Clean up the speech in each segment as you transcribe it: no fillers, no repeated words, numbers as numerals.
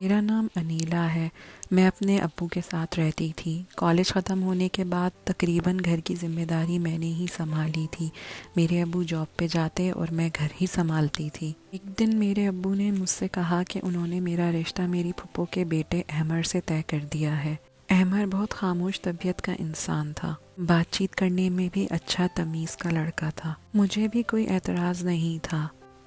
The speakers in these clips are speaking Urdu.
میرا نام انیلا ہے۔ میں اپنے ابو کے ساتھ رہتی تھی۔ کالج ختم ہونے کے بعد تقریباً گھر کی ذمہ داری میں نے ہی سنبھالی تھی۔ میرے ابو جاب پہ جاتے اور میں گھر ہی سنبھالتی تھی۔ ایک دن میرے ابو نے مجھ سے کہا کہ انہوں نے میرا رشتہ میری پھپھو کے بیٹے احمر سے طے کر دیا ہے۔ احمر بہت خاموش طبیعت کا انسان تھا، بات چیت کرنے میں بھی اچھا تمیز کا لڑکا تھا۔ مجھے بھی کوئی اعتراض نہیں تھا۔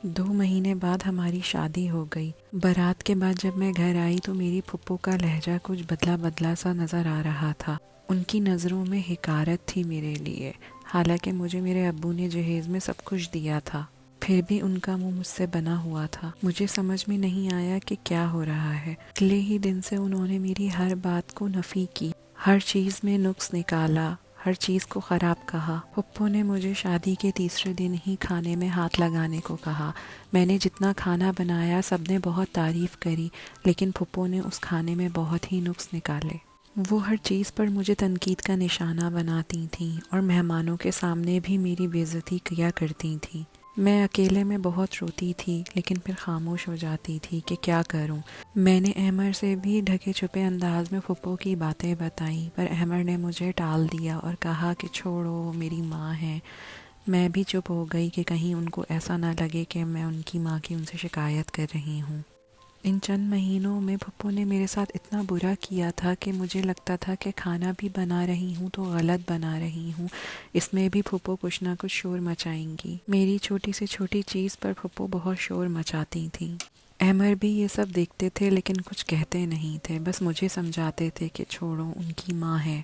2 مہینے بعد ہماری شادی ہو گئی۔ بارات کے بعد جب میں گھر آئی تو میری پھپھو کا لہجہ کچھ بدلا بدلا سا نظر آ رہا تھا۔ ان کی نظروں میں حقارت تھی میرے لیے، حالانکہ مجھے میرے ابو نے جہیز میں سب کچھ دیا تھا۔ پھر بھی ان کا منہ مجھ سے بنا ہوا تھا۔ مجھے سمجھ میں نہیں آیا کہ کیا ہو رہا ہے۔ اگلے ہی دن سے انہوں نے میری ہر بات کو نفی کی، ہر چیز میں نقص نکالا، ہر چیز کو خراب کہا۔ پھپھو نے مجھے شادی کے تیسرے دن ہی کھانے میں ہاتھ لگانے کو کہا۔ میں نے جتنا کھانا بنایا سب نے بہت تعریف کری، لیکن پھپھو نے اس کھانے میں بہت ہی نقص نکالے۔ وہ ہر چیز پر مجھے تنقید کا نشانہ بناتی تھیں اور مہمانوں کے سامنے بھی میری بے عزتی کیا کرتی تھیں۔ میں اکیلے میں بہت روتی تھی، لیکن پھر خاموش ہو جاتی تھی کہ کیا کروں۔ میں نے احمر سے بھی ڈھکے چھپے انداز میں پھپھو کی باتیں بتائیں، پر احمر نے مجھے ٹال دیا اور کہا کہ چھوڑو، وہ میری ماں ہے۔ میں بھی چپ ہو گئی کہ کہیں ان کو ایسا نہ لگے کہ میں ان کی ماں کی ان سے شکایت کر رہی ہوں۔ ان چند مہینوں میں پھپھو نے میرے ساتھ اتنا برا کیا تھا کہ مجھے لگتا تھا کہ کھانا بھی بنا رہی ہوں تو غلط بنا رہی ہوں، اس میں بھی پھپھو کچھ نہ کچھ شور مچائیں گی۔ میری چھوٹی سے چھوٹی چیز پر پھپھو بہت شور مچاتی تھیں۔ احمر بھی یہ سب دیکھتے تھے لیکن کچھ کہتے نہیں تھے، بس مجھے سمجھاتے تھے کہ چھوڑو، ان کی ماں ہے۔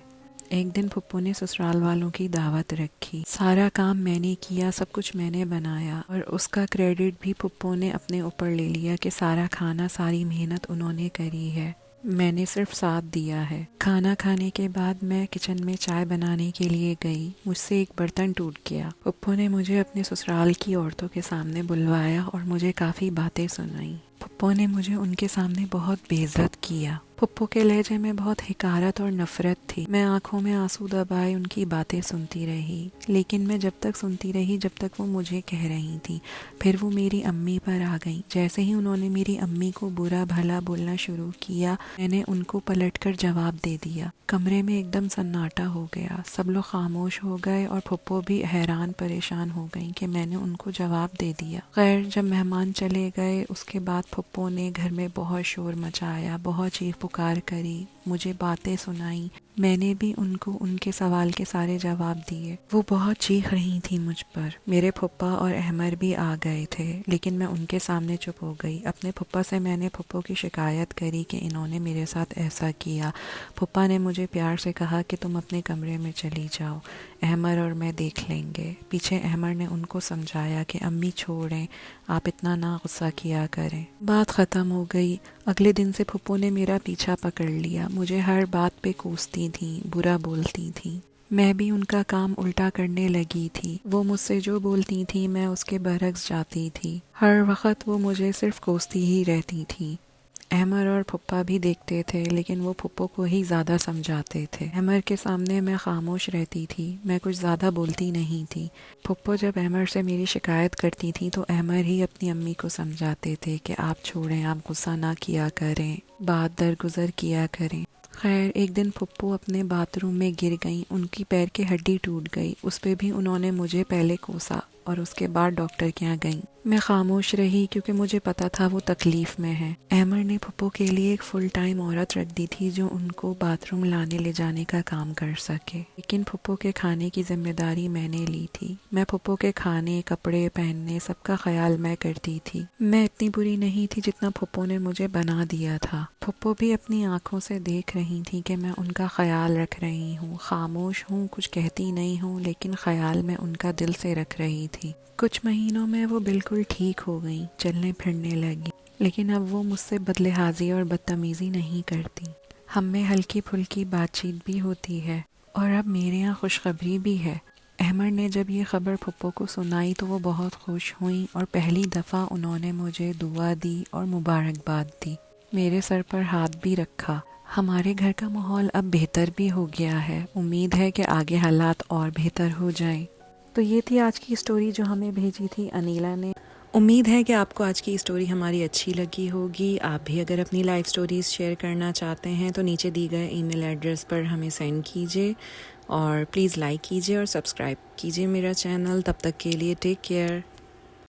ایک دن پھپھو نے سسرال والوں کی دعوت رکھی۔ سارا کام میں نے کیا، سب کچھ میں نے بنایا، اور اس کا کریڈٹ بھی پھپھو نے اپنے اوپر لے لیا کہ سارا کھانا، ساری محنت انہوں نے کری ہے، میں نے صرف ساتھ دیا ہے۔ کھانا کھانے کے بعد میں کچن میں چائے بنانے کے لیے گئی، مجھ سے ایک برتن ٹوٹ گیا۔ پھپھو نے مجھے اپنے سسرال کی عورتوں کے سامنے بلوایا اور مجھے کافی باتیں سنائیں۔ پھپھو نے مجھے ان کے سامنے بہت بے عزت کیا۔ پھپھو کے لہجے میں بہت حقارت اور نفرت تھی۔ میں آنکھوں میں آنسو دبائے ان کی باتیں سنتی رہی، لیکن میں جب تک سنتی رہی جب تک وہ مجھے کہہ رہی تھی۔ پھر وہ میری امی پر آ گئیں۔ جیسے ہی انہوں نے میری امی کو برا بھلا بولنا شروع کیا، میں نے ان کو پلٹ کر جواب دے دیا۔ کمرے میں ایک دم سناٹا ہو گیا، سب لوگ خاموش ہو گئے اور پھپھو بھی حیران پریشان ہو گئیں کہ میں نے ان کو جواب دے دیا۔ خیر، جب مہمان چلے گئے اس کے بعد پھپھو نے گھر میں بہت شور مچایا، بہت چیخ پکار کری، مجھے باتیں سنائیں۔ میں نے بھی ان کو ان کے سوال کے سارے جواب دیے۔ وہ بہت چیخ رہی تھی مجھ پر۔ میرے پھپھا اور احمر بھی آ گئے تھے، لیکن میں ان کے سامنے چپ ہو گئی۔ اپنے پھپھا سے میں نے پھپھو کی شکایت کری کہ انہوں نے میرے ساتھ ایسا کیا۔ پھپھا نے مجھے پیار سے کہا کہ تم اپنے کمرے میں چلی جاؤ، احمر اور میں دیکھ لیں گے۔ پیچھے احمر نے ان کو سمجھایا کہ امی چھوڑیں، آپ اتنا نہ غصہ کیا کریں۔ بات ختم ہو گئی۔ اگلے دن سے پھپھو نے میرا پیچھا پکڑ لیا، مجھے ہر بات پہ کوستی تھیں، برا بولتی تھیں۔ میں بھی ان کا کام الٹا کرنے لگی تھی۔ وہ مجھ سے جو بولتی تھی میں اس کے برعکس جاتی تھی۔ ہر وقت وہ مجھے صرف کوستی ہی رہتی تھی۔ احمر اور پھپھا بھی دیکھتے تھے، لیکن وہ پھپھو کو ہی زیادہ سمجھاتے تھے۔ احمر کے سامنے میں خاموش رہتی تھی، میں کچھ زیادہ بولتی نہیں تھی۔ پھپھو جب احمر سے میری شکایت کرتی تھی تو احمر ہی اپنی امی کو سمجھاتے تھے کہ آپ چھوڑیں، آپ غصہ نہ کیا کریں، بات درگزر کیا کریں۔ خیر، ایک دن پھپھو اپنے باتھ روم میں گر گئیں، ان کی پیر کی ہڈی ٹوٹ گئی، اس پہ بھی انہوں نے مجھے پہلے کوسا اور اس کے بعد ڈاکٹر کے یہاں گئیں۔ میں خاموش رہی کیونکہ مجھے پتا تھا وہ تکلیف میں ہے۔ احمر نے پھپھو کے لیے ایک فل ٹائم عورت رکھ دی تھی جو ان کو باتھ روم لانے لے جانے کا کام کر سکے، لیکن پھپھو کے کھانے کی ذمہ داری میں نے لی تھی۔ میں پھپھو کے کھانے، کپڑے پہننے، سب کا خیال میں کرتی تھی۔ میں اتنی بری نہیں تھی جتنا پھپھو نے مجھے بنا دیا تھا۔ پھپھو بھی اپنی آنکھوں سے دیکھ رہی تھی کہ میں ان کا خیال رکھ رہی ہوں، خاموش ہوں، کچھ کہتی نہیں ہوں، لیکن خیال میں ان کا دل سے رکھ رہی تھی۔ کچھ مہینوں میں وہ بالکل ٹھیک ہو گئیں، چلنے پھرنے لگی، لیکن اب وہ مجھ سے بدلحاظی اور بدتمیزی نہیں کرتی۔ ہم میں ہلکی پھلکی بات چیت بھی ہوتی ہے، اور اب میرے یہاں خوشخبری بھی ہے۔ احمر نے جب یہ خبر پھپھو کو سنائی تو وہ بہت خوش ہوئیں اور پہلی دفعہ انہوں نے مجھے دعا دی اور مبارکباد دی، میرے سر پر ہاتھ بھی رکھا۔ ہمارے گھر کا ماحول اب بہتر بھی ہو گیا ہے، امید ہے کہ آگے حالات اور بہتر ہو جائیں۔ تو یہ تھی آج کی سٹوری جو ہمیں بھیجی تھی انیلا نے۔ امید ہے کہ آپ کو آج کی اسٹوری ہماری اچھی لگی ہوگی. آپ بھی اگر اپنی لائف سٹوریز شیئر کرنا چاہتے ہیں تو نیچے دی گئے ای میل ایڈریس پر ہمیں سینڈ کیجیے اور پلیز لائک کیجیے اور سبسکرائب کیجیے میرا چینل. تب تک کے لیے ٹیک کیئر.